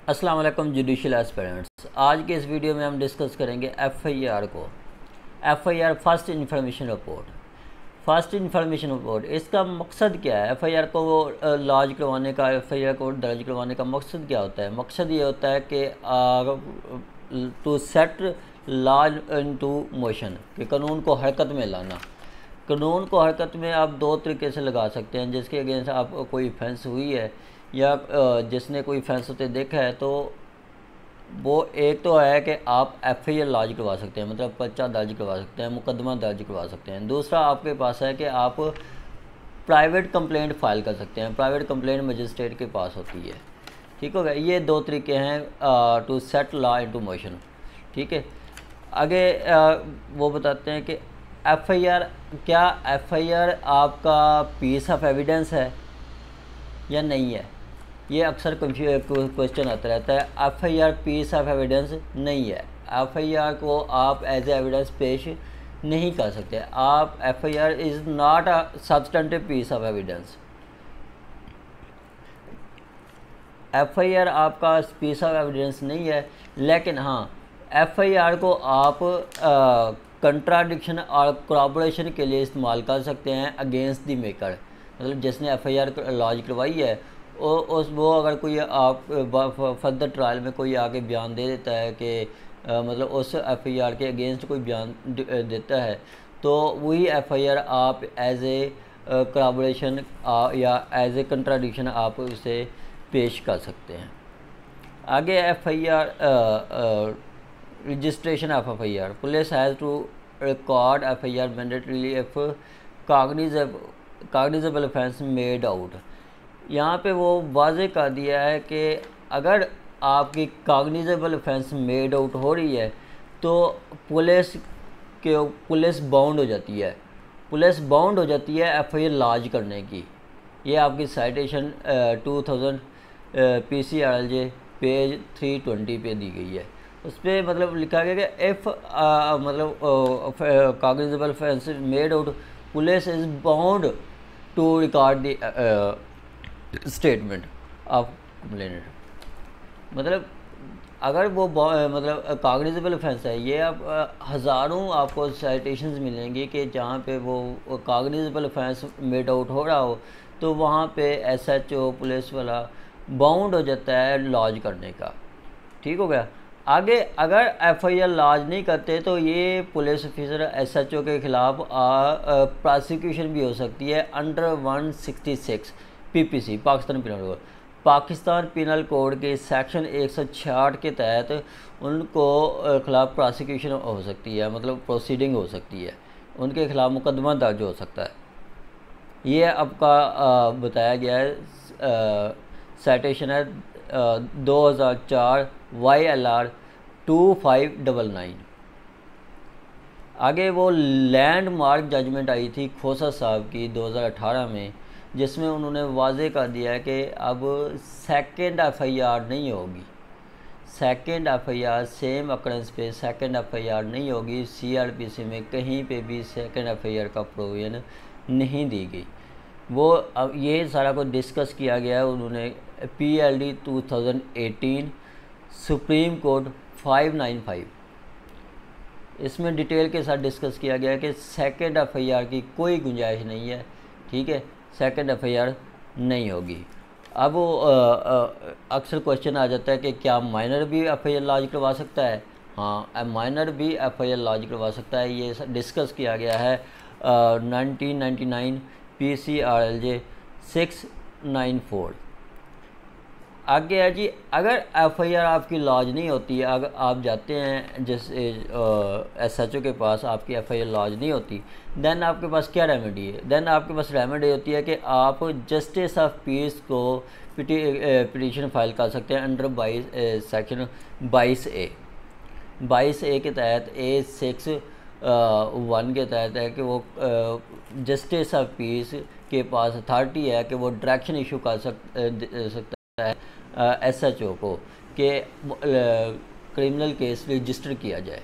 अस्सलाम वालेकुम judicial aspirants. आज के इस वीडियो में हम डिस्कस करेंगे एफआईआर को। FIR first information report. First information report इसका मकसद क्या है? एफआईआर को लॉज करवाने का, एफआईआर को दर्ज करवाने का मकसद क्या होता है? मकसद ये होता है कि to set laws into motion, कि कानून को हरकत में लाना। कानून को हरकत में आप दो तरीके से लगा सकते हैं। जिसके अगेंस्ट आप कोई ऑफेंस हुई है या जिसने कोई ऑफेंस होते देखा है, तो वो एक तो है कि आप एफआईआर लॉज करवा सकते हैं, मतलब पर्चा दर्ज करवा सकते हैं, मुकदमा दर्ज करवा सकते हैं। दूसरा आपके पास है कि आप प्राइवेट कंप्लेंट फाइल कर सकते हैं। प्राइवेट कंप्लेंट मजिस्ट्रेट के पास होती है। ठीक हो गया। ये दो तरीके हैं to set law into motion. ठीक है। आगे वो बताते हैं कि एफआईआर, क्या एफआईआर आपका पीस ऑफ एविडेंस है या नहीं है? ये अक्सर क्वेश्चन आता रहता है। एफआईआर पीस ऑफ एविडेंस नहीं है। एफआईआर को आप एज एविडेंस पेश नहीं कर सकते। आप FIR is not a substantive piece of evidence. FIR आपका पीस ऑफ एविडेंस नहीं है, लेकिन हाँ, एफआईआर को आप कंट्राडिक्शन और कोलैबोरेशन के लिए इस्तेमाल कर सकते हैं अगेंस्ट द मेकर। मतलब जिसने एफआईआर लॉज करवाई है वो अगर कोई आप फर्दर ट्रायल में कोई आके बयान दे देता है कि मतलब उस एफआईआर के अगेंस्ट कोई बयान देता है, तो वही एफआईआर आप एज ए कोलैबोरेशन या एज ए कंट्राडिक्शन आप उसे पेश कर सकते हैं। आगे FIR registration of FIR. Police has to record FIR mandatorily if cognizable offence made out. यहाँ पे वो वाज़े कर दिया है कि अगर आपकी कॉग्निजेबल ऑफेंस मेड आउट हो रही है तो पुलिस बाउंड हो जाती है। पुलिस बाउंड हो जाती है एफआईआर लॉज करने की। ये आपकी साइटेशन 2000 PCRLJ पेज 320 पे दी गई है। उस पर मतलब लिखा गया कि इफ़ मतलब cognizable offence made out, police is bound to record the statement of complainant. मतलब अगर वो मतलब कॉग्निजेबल ऑफेंस है, ये आप हज़ारों आपको साइटेशंस मिलेंगी कि जहाँ पे वो कॉग्निजेबल ऑफेंस मेड आउट हो रहा हो, तो वहाँ पे SHO पुलिस वाला बाउंड हो जाता है लॉज करने का। ठीक हो गया। आगे अगर एफआईआर लॉज नहीं करते तो ये पुलिस ऑफिसर SHO के ख़िलाफ़ प्रोसिक्यूशन भी हो सकती है under 166 PPC, Pakistan penal code. Pakistan penal code के सेक्शन 166 के तहत उनको ख़िलाफ़ प्रोसिक्यूशन हो सकती है, मतलब प्रोसीडिंग हो सकती है, उनके ख़िलाफ़ मुकदमा दर्ज हो सकता है। ये आपका बताया गया है। साइटेशन है 2004 YLR 2599। आगे वो लैंडमार्क जजमेंट आई थी खोसा साहब की 2018 में, जिसमें उन्होंने वाज़े कर दिया है कि अब सेकंड एफआईआर नहीं होगी। सेकंड एफआईआर सेम अकरेंस पे सेकंड एफआईआर नहीं होगी। CRPC में कहीं पे भी सेकंड एफआईआर का प्रोविजन नहीं दी गई। वो अब ये सारा कुछ डिस्कस किया गया है। उन्होंने PLD 2018 सुप्रीम कोर्ट 595, इसमें डिटेल के साथ डिस्कस किया गया है कि सेकंड एफआईआर की कोई गुंजाइश नहीं है। ठीक है, सेकंड एफआईआर नहीं होगी। अब वो अक्सर क्वेश्चन आ जाता है कि क्या माइनर भी एफआईआर लॉज करवा सकता है? हाँ, माइनर भी एफआईआर लॉज करवा सकता है। ये डिस्कस किया गया है 1999 PCRLJ 694। आगे है जी, अगर एफआईआर आपकी लॉज नहीं होती है, अगर आप जाते हैं जैसे SHO के पास, आपकी एफआईआर लॉज नहीं होती, देन आपके पास क्या रेमेडी है? देन आपके पास रेमेडी होती है कि आप जस्टिस ऑफ पीस को पिटीशन फाइल कर सकते हैं अंडर 22 सेक्शन 22A। 22A के तहत A61 के तहत है कि वो जस्टिस ऑफ पीस के पास अथॉरिटी है कि वो डायरेक्शन इशू कर सकता है SHO को कि क्रिमिनल केस रजिस्टर किया जाए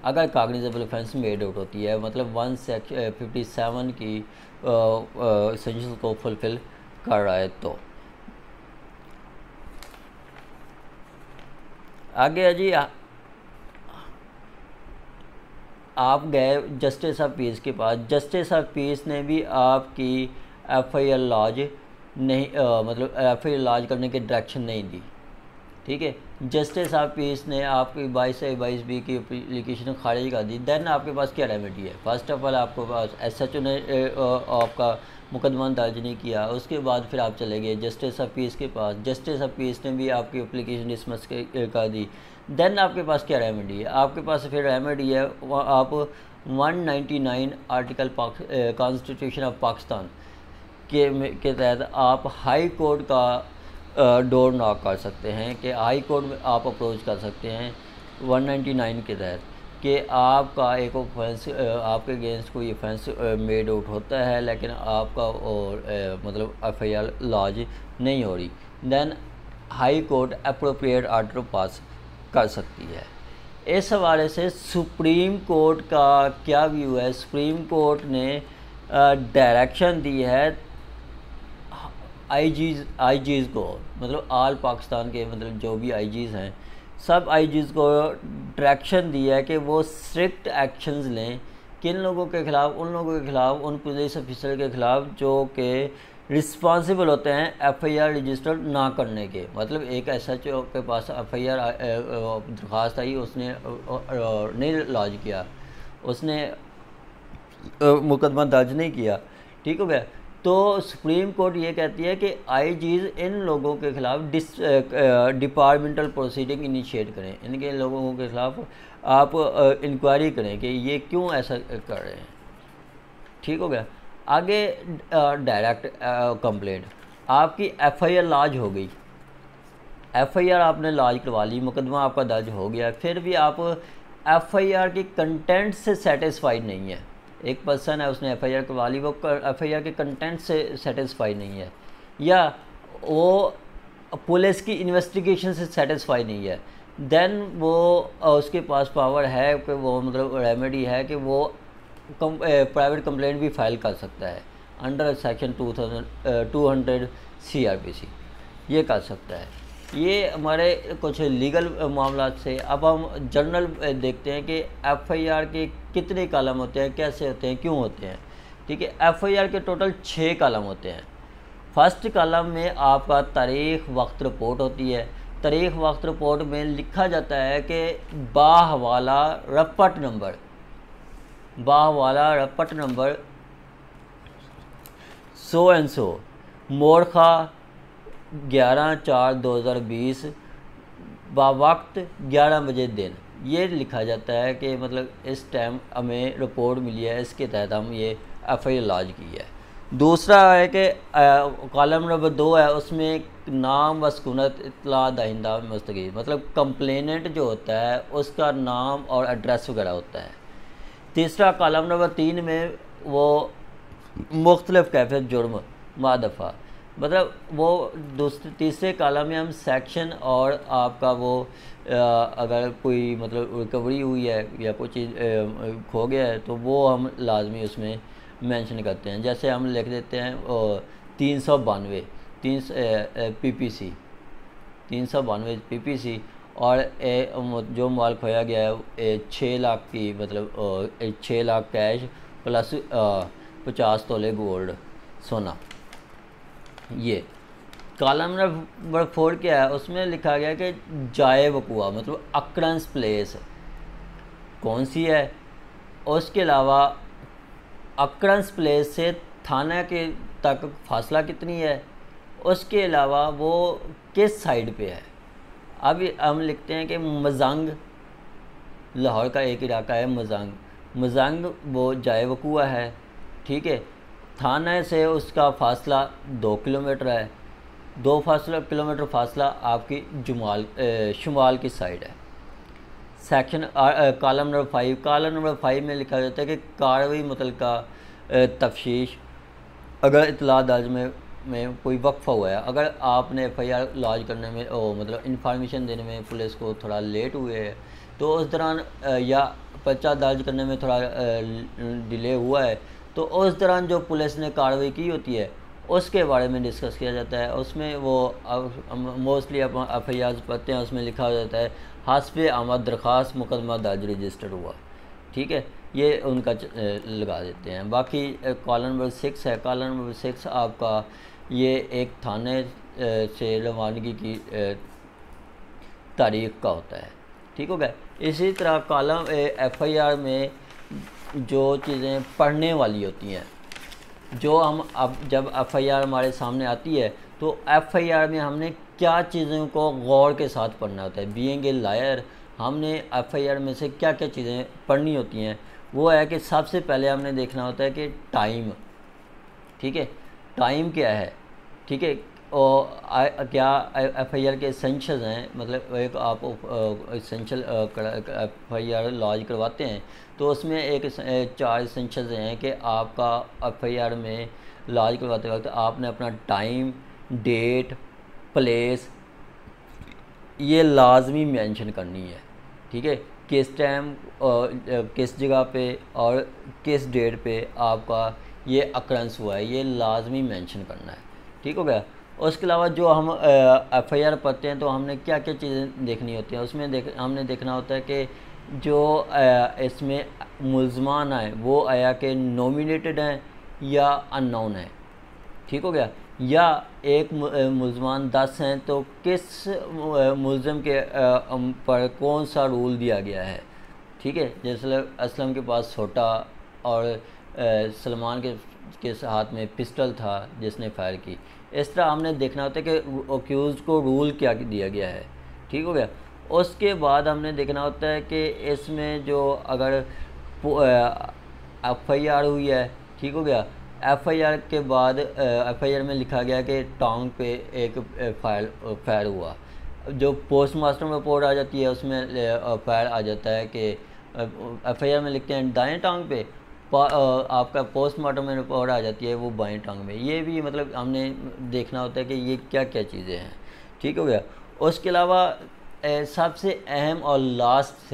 अगर कॉग्निजेबल ऑफेंस मेड आउट होती है, मतलब 157 की एसेंशियल को फुलफ़िल कर रहा है। तो आगे है जी, आप गए जस्टिस ऑफ पीस के पास, जस्टिस ऑफ पीस ने भी आपकी एफआईआर लॉज नहीं मतलब एफआईआर लॉज करने की डायरेक्शन नहीं दी, ठीक है। जस्टिस ऑफ पीस ने आपकी 22A/22B की एप्लीकेशन खारिज कर दी। देन आपके पास क्या रेमेडी है? फर्स्ट ऑफ ऑल आपके पास SHO ने आपका मुकदमा दर्ज नहीं किया, उसके बाद फिर आप चले गए जस्टिस ऑफ पीस के पास, जस्टिस ऑफ पीस ने भी आपकी एप्लीकेशन डिसमिस कर दी। देन आपके पास क्या रेमेडी है? आपके पास फिर रेमेडी है, आप 199 आर्टिकल कॉन्स्टिट्यूशन ऑफ पाकिस्तान के तहत आप हाई कोर्ट का डोर नॉक कर सकते हैं, कि हाई कोर्ट में आप अप्रोच कर सकते हैं 199 के तहत कि आपका एक ऑफेंस, आपके अगेंस्ट कोई ऑफेंस मेड आउट होता है, लेकिन आपका और मतलब एफआईआर लॉज नहीं हो रही। Then high court appropriate order pass कर सकती है। इस हवाले से सुप्रीम कोर्ट का क्या व्यू है? सुप्रीम कोर्ट ने डायरेक्शन दी है आईजीज़ को, मतलब आल पाकिस्तान के मतलब जो भी आईजीज़ हैं, सब आईजीज़ को डायरेक्शन दी है कि वो स्ट्रिक्ट एक्शंस लें। किन लोगों के ख़िलाफ़? उन लोगों के ख़िलाफ़, उन पुलिस ऑफिसर के ख़िलाफ़ जो कि रिस्पॉन्सिबल होते हैं एफआईआर रजिस्टर ना करने के। मतलब एक SHO के पास एफआईआर दरख्वास्त आई, उसने नहीं लॉज किया, उसने मुकदमा दर्ज नहीं किया, ठीक हो गया। तो सुप्रीम कोर्ट ये कहती है कि आईजीज़ इन लोगों के ख़िलाफ़ डिपार्टमेंटल प्रोसीडिंग इनिशिएट करें, इनके लोगों के ख़िलाफ़ आप इंक्वायरी करें कि ये क्यों ऐसा कर रहे हैं, ठीक हो गया। आगे डायरेक्ट कंप्लेंट, आपकी एफआईआर लॉज हो गई, एफआईआर आपने लॉज करवा ली, मुकदमा आपका दर्ज हो गया, फिर भी आप एफआईआर की कंटेंट से सेटिस्फाइड नहीं है। एक पर्सन है, उसने एफआईआर करवा ली, वो एफआईआर के कंटेंट से सेटिस्फाई नहीं है, या वो पुलिस की इन्वेस्टिगेशन से सेटिस्फाई नहीं है, देन वो उसके पास पावर है कि वो मतलब रेमेडी है कि वो प्राइवेट कंप्लेंट भी फाइल कर सकता है अंडर सेक्शन 200 CRPC, ये कर सकता है। ये हमारे कुछ लीगल मामला से। अब हम जनरल देखते हैं कि एफआईआर के कितने कॉलम होते हैं, कैसे होते हैं, क्यों होते हैं, ठीक है। एफआईआर के टोटल 6 कॉलम होते हैं। फर्स्ट कॉलम में आपका तारीख़ वक्त रिपोर्ट होती है। तारीख़ वक्त रिपोर्ट में लिखा जाता है कि बाहवाला रपट नंबर, बाहवाला रपट नंबर 100 एंड 100 मोरखा 11/4/2020 बावक्त 11 बजे दिन, ये लिखा जाता है कि मतलब इस टाइम हमें रिपोर्ट मिली है, इसके तहत हम ये एफआईआर लॉज की है। दूसरा है कि कॉलम नंबर 2 है, उसमें नाम व सुकूनत इत्तला दहिंदा मुस्तकीर, मतलब कंप्लेनेंट जो होता है उसका नाम और एड्रेस वगैरह होता है। तीसरा कॉलम नंबर 3 में वो मुख्तलिफ कैफियत जुर्म मादफ़ा, मतलब वो तीसरे कॉलम में हम सेक्शन और आपका वो अगर कोई मतलब रिकवरी हुई है या कोई चीज़ खो गया है तो वो हम लाजमी उसमें मेंशन करते हैं। जैसे हम लिख देते हैं 392 PPC 392 PPC, और जो माल खोया गया है 6 लाख की, मतलब 6 लाख कैश प्लस 50 तोले गोल्ड सोना। ये कॉलम नंबर 4 क्या है, उसमें लिखा गया कि जाए वक़ुआ, मतलब अक्रंस प्लेस कौन सी है, उसके अलावा अक्रंस प्लेस से थाना के तक फासला कितनी है, उसके अलावा वो किस साइड पे है। अब हम लिखते हैं कि मजंग, लाहौर का एक इलाका है मजंग, मजंग वो जाए वक़ुआ है, ठीक है। थाने से उसका फ़ासला 2 किलोमीटर है, 2 किलोमीटर फासला आपकी शुमाल की साइड है। Section column number 5, column number 5 में लिखा जाता है कि कार्रवाई मुतल्लिका तफ्तीश, अगर इत्तला दर्ज में कोई वक्फ़ा हुआ है, अगर आपने एफआईआर लॉज करने में मतलब इंफॉर्मेशन देने में पुलिस को थोड़ा लेट हुए है, तो उस दौरान या पर्चा दर्ज करने में थोड़ा डिले हुआ है, तो उस दौरान जो पुलिस ने कार्रवाई की होती है उसके बारे में डिस्कस किया जाता है। उसमें वो मोस्टली आप FIR पढ़ते हैं, उसमें लिखा हो जाता है हासबे आमद दरख्वास्त मुकदमा दर्ज रजिस्टर हुआ, ठीक है, ये उनका लगा देते हैं। बाकी कॉलम नंबर 6 है। कॉलम नंबर 6 आपका ये एक थाने से रवानगी की तारीख का होता है, ठीक हो गया। इसी तरह कॉलम FIR में जो चीज़ें पढ़ने वाली होती हैं, जो हम अब जब FIR हमारे सामने आती है तो FIR में हमने क्या चीज़ों को गौर के साथ पढ़ना होता है। बीइंग ए लायर हमने FIR में से क्या क्या चीज़ें पढ़नी होती हैं, वो है कि सबसे पहले हमने देखना होता है कि टाइम, ठीक है, टाइम क्या है, ठीक है, और क्या FIR के एसेंशियल्स हैं, मतलब एक आप एसेंशियल FIR लॉज करवाते हैं तो उसमें एक 4 एसेंशियल्स हैं कि आपका FIR में लॉज करवाते वक्त आपने अपना टाइम, डेट, प्लेस ये लाजमी मेंशन करनी है, ठीक है, किस टाइम किस जगह पे और किस डेट पे आपका ये अकरेंस हुआ है, ये लाजमी मेंशन करना है, ठीक हो गया। उसके अलावा जो हम FIR पढ़ते हैं तो हमने क्या क्या चीज़ें देखनी होती हैं, उसमें हमने देखना होता है कि जो इसमें मुल्ज़मान है वो आया कि नॉमिनेटेड हैं या अननोन है, ठीक हो गया, या एक मुल्ज़मान 10 हैं तो किस मुल्ज़म के पर कौन सा रूल दिया गया है, ठीक है, जैसे असलम के पास छोटा और सलमान के हाथ में पिस्टल था जिसने फायर की। इस तरह हमने देखना होता है कि अक्यूज़ को रूल क्या दिया गया है, ठीक हो गया। उसके बाद हमने देखना होता है कि इसमें जो अगर FIR हुई है, ठीक हो गया, FIR के बाद FIR में लिखा गया कि टांग पे एक फायर हुआ, जो पोस्टमार्टम रिपोर्ट आ जाती है उसमें फायर आ जाता है कि FIR में लिखते हैं दाएं टांग पे, आपका पोस्टमार्टम में रिपोर्ट आ जाती है वो बाएं टांग में। ये भी मतलब हमने देखना होता है कि ये क्या क्या चीज़ें हैं, ठीक हो गया। उसके अलावा सबसे अहम और लास्ट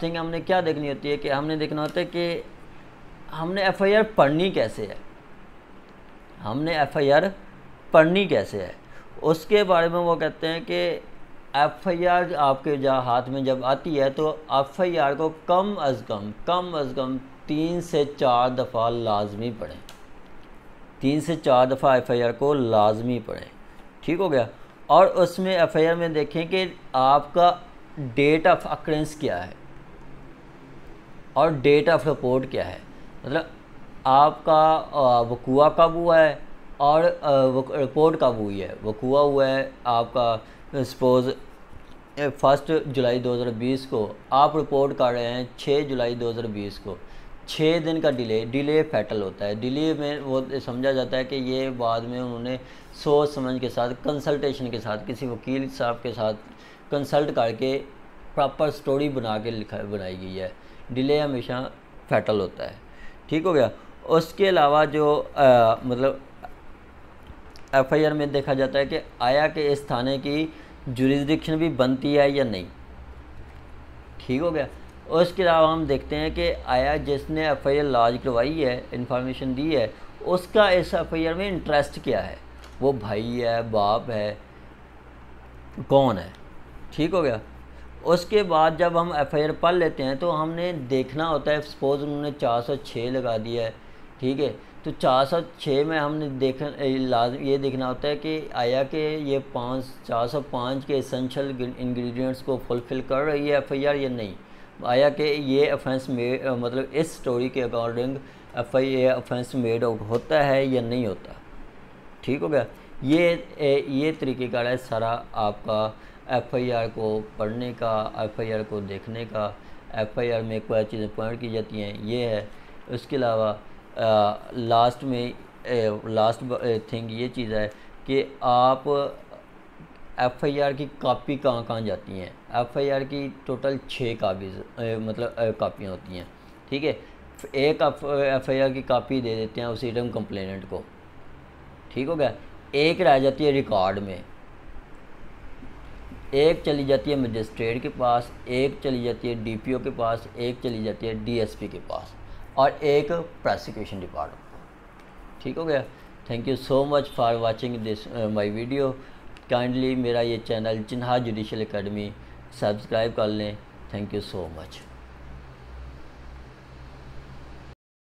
थिंग हमने क्या देखनी होती है कि हमने देखना होता है कि हमने FIR पढ़नी कैसे है, हमने FIR पढ़नी कैसे है, उसके बारे में वो कहते हैं कि FIR आपके जहाँ हाथ में जब आती है तो FIR को कम अज़ कम 3 से 4 दफ़ा लाजमी पढ़ें, 3 से 4 दफ़ा FIR को लाजमी पढ़ें, ठीक हो गया। और उसमें FIR में देखें कि आपका डेट ऑफ अकरेंस क्या है और डेट ऑफ रिपोर्ट क्या है, मतलब आपका वक़ूआ कब हुआ है और रिपोर्ट कब हुई है। वक़ूआ हुआ है आपका सपोज़ 1 जुलाई 2020 को, आप रिपोर्ट कर रहे हैं 6 जुलाई 2020 को, 6 दिन का डिले फैटल होता है। डिले में वो समझा जाता है कि ये बाद में उन्होंने सोच समझ के साथ, कंसल्टेशन के साथ, किसी वकील साहब के साथ कंसल्ट करके प्रॉपर स्टोरी बनाई गई है। डिले हमेशा फैटल होता है, ठीक हो गया। उसके अलावा जो मतलब FIR में देखा जाता है कि आया कि इस थाने की जुरिसडिक्शन भी बनती है या नहीं, ठीक हो गया। उसके अलावा हम देखते हैं कि आया जिसने FIR लॉज करवाई है, इंफॉर्मेशन दी है, उसका इस FIR में इंटरेस्ट क्या है, वो भाई है, बाप है, कौन है, ठीक हो गया। उसके बाद जब हम FIR पढ़ लेते हैं तो हमने देखना होता है, सपोज़ उन्होंने 406 लगा दिया है, ठीक है, तो 406 में हमने ये देखना होता है कि आया कि ये 405 के एसेंशियल इंग्रेडिएंट्स को फुलफ़िल कर रही है FIR या नहीं, आया कि ये ऑफेंस मेड, मतलब इस स्टोरी के अकॉर्डिंग FIR ऑफेंस मेड होता है या नहीं होता, ठीक हो गया। ये तरीक़ेकार है सारा आपका FIR को पढ़ने का, FIR को देखने का, FIR में क्या चीज़ें पॉइंट की जाती हैं, ये है। उसके अलावा लास्ट थिंग ये चीज़ है कि आप FIR की कापी कहाँ जाती हैं। FIR की टोटल 6 कापियाँ होती हैं, ठीक है। एक FIR की कापी दे देते हैं उसी टाइम कंप्लेनेंट को, ठीक हो गया। एक रह जाती है रिकॉर्ड में, एक चली जाती है मजिस्ट्रेट के पास, एक चली जाती है DPO के पास, एक चली जाती है DSP के पास और एक प्रोसिक्यूशन डिपार्टमेंट, ठीक हो गया। Thank you so much for watching this my video. Kindly मेरा ये चैनल चिन्हार जुडिशल एकेडमी सब्सक्राइब कर लें। Thank you so much.